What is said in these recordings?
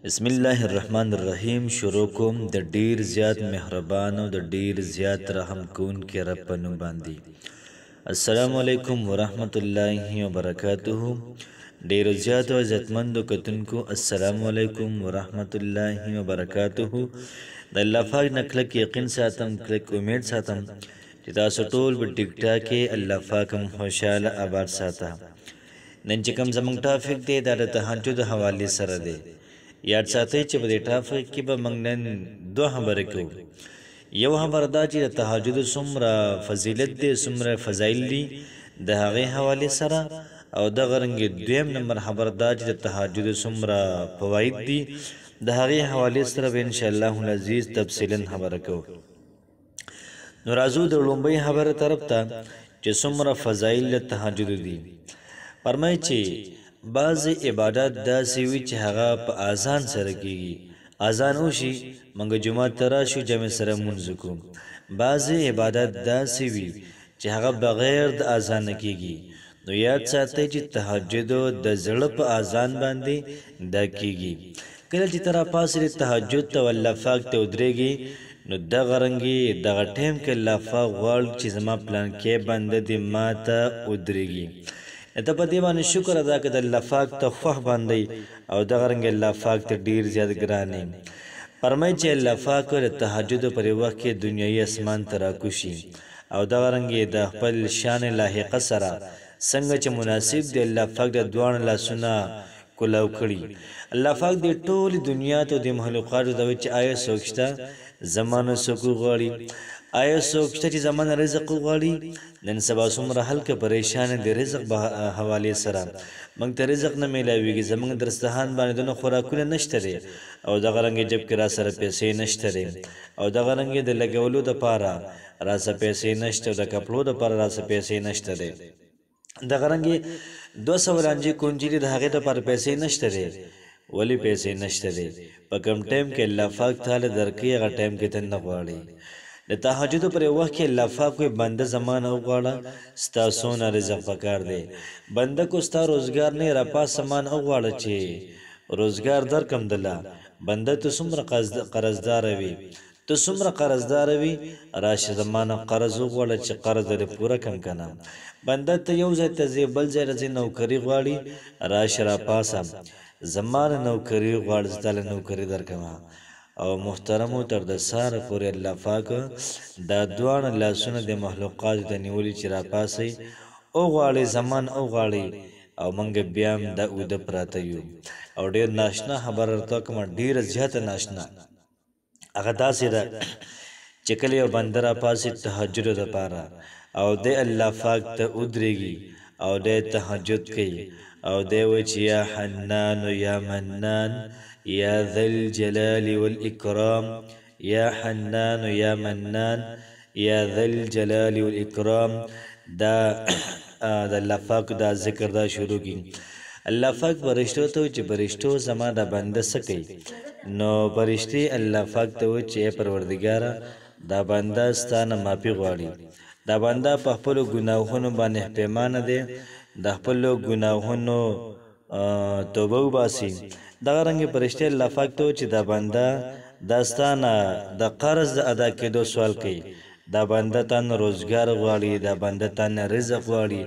بسم الله الرحمن الرحیم شروع کوم د ډیر زیات مهربان او د ډیر زیات رحم کون کې رب په نوم باندې. السلام علیکم ورحمت الله وبرکاته. ډیر زیات او عزتمند کتونکو السلام علیکم ورحمت الله وبرکاته. د الله پاک نکلک یقین ساتم کلک امید ساتم چې تاسو ټول په ټیک ټاک کې الله پاک هم خوشاله آباد ساته. نن چې کوم زمونږ ټاپک دی دا د تهجد حوالې سره دی. یاد ساتئ چې په دې ټاپک کې به موږ نن دوه خبرې کوو. یو خبره دا چې د تهجد څومره فضیلت دی څومره فضایل دي د هغې حوالې سره، او دغه رنګې دویم نمبر خبره دا چې د تهجد څومره فواید دي د هغې حوالې سره به انشاءالله العزیز تفصیلا خبره کوو. نو راځو د لومړۍ خبرې طرف ته چې څومره فضایل د تهجد دي. فرمایي چې بعض عبادات داسې وي چې هغه په اذان سره کیږي، اذان وشي موږ جومات ته راشو جمع سره لمونځ کوو. بعض عبادات داسې وي چې هغه بغیر د اذان نه کیږي. نو یاد ساتئ چې تهجد د زړه په اذان باندې دا کیږي. کله چې ته راپاڅېدې تهجد ته الله پاک ته ودرېږي نو دغه رنګې دغه ټایم کې الله پاک غواړي چې زما پلانکې بنده دې ما ته ودرېږي. ته په دې باندې شکر ادا کړه د الله پاک ته خوښ باندې او دغه رنګ الله پاک ته ډیر زیات ګران دی. فرمایي چې الله پاک د تهجد پر وخت کې دنیایي اسمان ته راکوشي او دغه رنګ د خپل شان لاحقه سره څنګه چې مناسب دی الله پاک د دواړو لاسونه کولاو کړي. الله پاک د ټولې دنیا ته د مخلوقاتو ته وایي چې آیا څوک شته زمانه څوک غواړي، آیا څوک شته چې زمانه رزق غواړي. نن سبا څومره هلکه پریشان د رزق حوالې سره موږ ته رزق نه میلاویږي، زموږ دسترخوان باندې دونه خوراکونه نشته دی او دغه رنګې جب کې را سره پیسې نشته دی او دغه رنګې د لګولو دپاره را سره پیسې نشته او د کپړو دپاره را سره پیسې نشته دی. دغه رنګې 200 رانجې کونجي د هغې دپاره پیسې نشته دی. ولې پیسې نشته دی؟ په کوم ټایم کې الله پاک تعالی درکوي هغه ټایم کې ته نه غواړي. د تهجد پر وخت کې الله پاک کوئی بنده زمانه وغواړه ستا څونه رزق پکار دی. بنده کو ستا روزګار نه را پاس سامان وغواړه چې روزګار درکم دله. بنده ته څومره قرضدار وي ته څومره قرضدار وي راشه زمانه قرض وغواړه چې قرض دې پوره کم کنه. بنده ته یو ځای ته ځې بل ځای راځې نوکري غواړي راشه را پاسه زمانه نوکري غواړي زه تاله نوکري درکمه. او محترمو تر د ساره پورې الله پاک دا دواړه لاسونه د مخلوقاتو ته نیولي چې راپاسئ وغواړئ زمان وغواړئ او موږ بیا هم دا اوده پراته یو. او ډېر ناشنا خبره درته کومه ډېره زیاته ناشنا هغه داسې ده چې کله یو بنده راپاڅي تهجد دپاره او دی الله پاک ته ودرېږي او دی تهجد کوي او دی وایي چې یا حنان یا منان یا ذا الجلال والإكرام یا حنان یا منان یا ذا الجلال والإكرام. دا د الله پاک دا ذکر دا شروع کی. الله پاک فرشتو ته چې فرشتو زما دا بنده څه کوي؟ نو فرشتې الله پاک ته وایي چې پروردګاره دا بنده ستا نه معافي غواړي. دا بنده په خپلو ګناهونو باندې پیمانه دی د خپلو ګناهونو توبه وباسي. دغه رنګې فرشتې الله پاک ته چې دا بنده دا ستا نه د قرض د ادا کېدو سوال کوي، دا بنده تا نه روزګار غواړي، دا بنده تا نه رزق غواړي،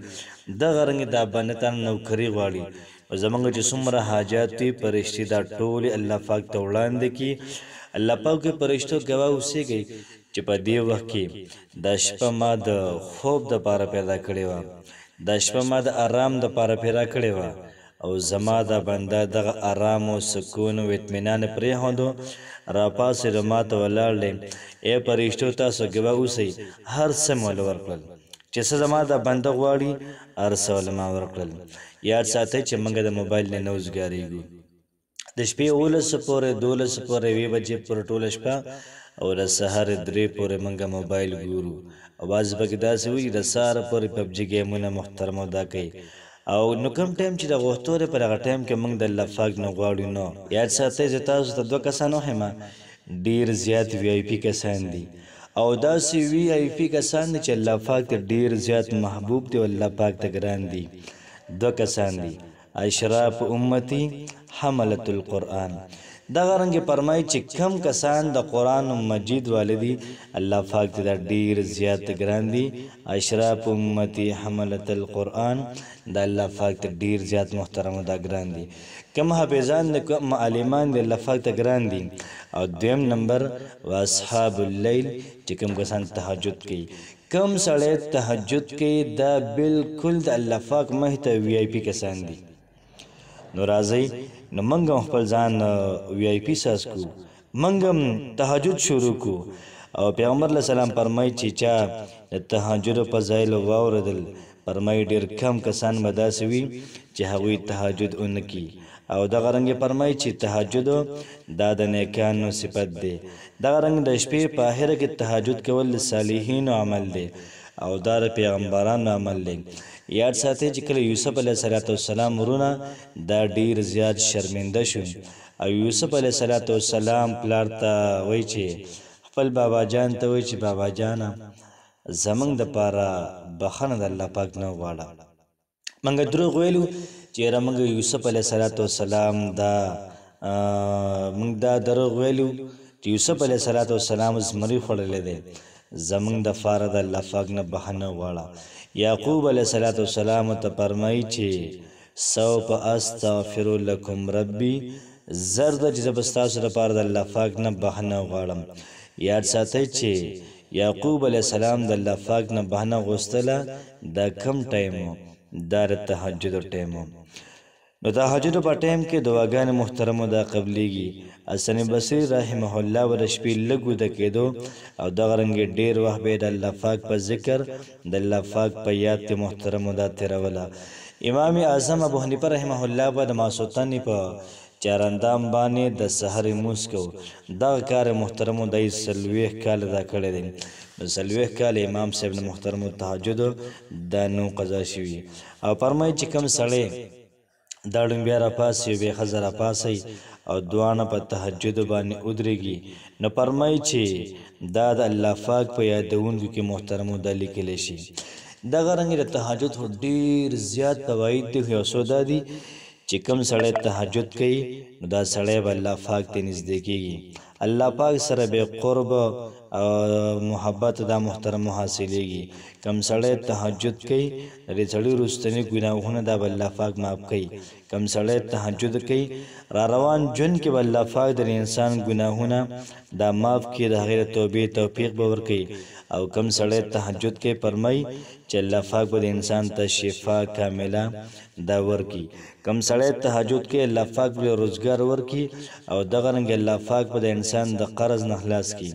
دغه رنګې دا بنده تا نه نوکري غواړي. او زموږ چې څومره حاجات وي فرشتې دا ټولې الله پاک ته وړاندې کړي. الله پاک کې فرشتو ګواه اوسېږئ چې په دې وخت کې دا شپه ما د خوب دپاره پیدا کړې وه، دا شپه ما د آرام دپاره پیدا کړې وه او زما دا بنده دغه آرام او سکون او اطمینان پرېښودو راپاڅېده ما ته ولاړ دی. ای فرشتو تاسو ګواه اوسئ هر څه مې ول ورکړل چې څه زما دا بنده غواړي هر څه ول ما ورکړل. یاد ساتئ چې موږ د موبایل نه وزګارېږو. د شپې 11 پورې 12 پورې 1 بجې پورې ټوله شپه او د سهار 3 پورې موږ موبایل ګورو. او بعضې پکې داسې وي د سهاره پورې پبجي ګیمونه محترمو دا کوي. او نو کوم ټایم چې د غوښتو دی پر هغه ټایم کې موږ د الله پاک نه غواړو. نو یاد ساتئ زه تاسو ته 2 کسان وښیم ډېر زیات وي آی پي کسان دي او داسې وي آی پي کسان دي چې الله پاک ته ډېر زیات محبوب دي او الله پاک ته ګران دي. 2 کسان دي اشراف امتی حملت القرآن دغه رنګ فرمایي چې کم کسان د قرآن مجید والدي الله پاک ته دا ډیر زیات ګران دي اشراف امتی حملت القرآن دا الله پاک ته ډیر زیات محترم دا ګران دي کم حافظان د کم عالمان د الله پاک ته ګران دي او دویم نمبر واصحاب الليل چې کم کسان تهجد کوي کم سړی تهجد کوي دا بالکل د الله پاک مخې ته وی آی پي کسان دي نو راځئ نو موږ هم خپل ځان وی آی پي ساز کړو موږ هم تهجد شروع کړو او پیغمبر علیه السلام فرمایي چې چا د تهجد فضایل واورېدل فرمایي ډېر کم کسان به داسې وي چې هغوی تهجد ونه کړي او دغه رنګ فرمایي چې تهجد دا د نیکانو صفت دی دغه رنګ د شپې په آخره کې تهجد کول د صالحینو عمل دی او دا د پیغمبرانو عمل دی یاد ساتئ چې کله یوسف علیه السلام ورونه دا ډیر زیات شرمنده شو او یوسف علیه السلام پلار ته وایي چې خپل بابا جان ته وایي چې بابا جانه زمونږ دپاره بخښنه د الله پاک نه وغواړه موږ دروغ ویلو چې یاره موږ یوسف علیه السلام موږ دا دروغ ویلو چې یوسف علیه السلام زمری خوړلی دی زمونږ دپاره د الله پاک نه بخښنه وغواړه یعقوب علیه السلام ته فرمایي چې سوف استغفر لکم ربي زر ده چې زه به ستاسو لپاره د الله پاک نه بخښنه وغواړم یاد ساتئ چې یعقوب علیه السلام د الله پاک نه بخښنه غوښتله دا کم ټایم و دا د تهجد ټایم و نو تهجد په ټایم کې دعاګانې محترمو دا قبلیږي حسن بصري رحمه الله به د شپې لږ ویده کېدو او دغه رنګې ډېر وخت به یې د الله پاک په ذکر د الله پاک په یاد کې محترمو دا تېروله امام اعظم ابو حنیفه رحمه الله به د ماسوتنې په چاراندام باندې د سحر لمونځ کوو دغه کار محترمو دی 40 کاله دا کړی دی نو 40 کاله امام صاحب نه محترمو تهجد دا نو قضا شوي او فرمایي چې کوم سړی دا ډومبیا راپاڅي بیا ښځه راپاڅئ او دواړه په تهجد باندې ودرېږي نو فرمایي چې دا د الله پاک په یادونکو کې محترمو دا لیکلی شي دغه رنګې د تهجد خو ډېر زیات فواید دي خو یو څو دا دي چې کوم سړی تهجد کوي نو دا سړی به الله پاک ته نږدې کېږي الله پاک سره به قرب او محبت دا محترمو حاصلېږي کم سړی تهجد کوي د دې سړي وروستني ګناهونه دا به الله پاک معاف کوي کم سړی تهجد کوي را روان ژوند کې به الله پاک د انسان ګناهونه دا معاف کړي د هغې د توبې توفیق به ورکوي او کم سړی تهجد کوي فرمایي چې الله پاک به د انسان ته شفا کامله دا ورکړي کم سړی تهجد کوي الله پاک به روزګار ورکړي او دغه رنګې الله پاک به د انسان د قرض نه خلاص کړي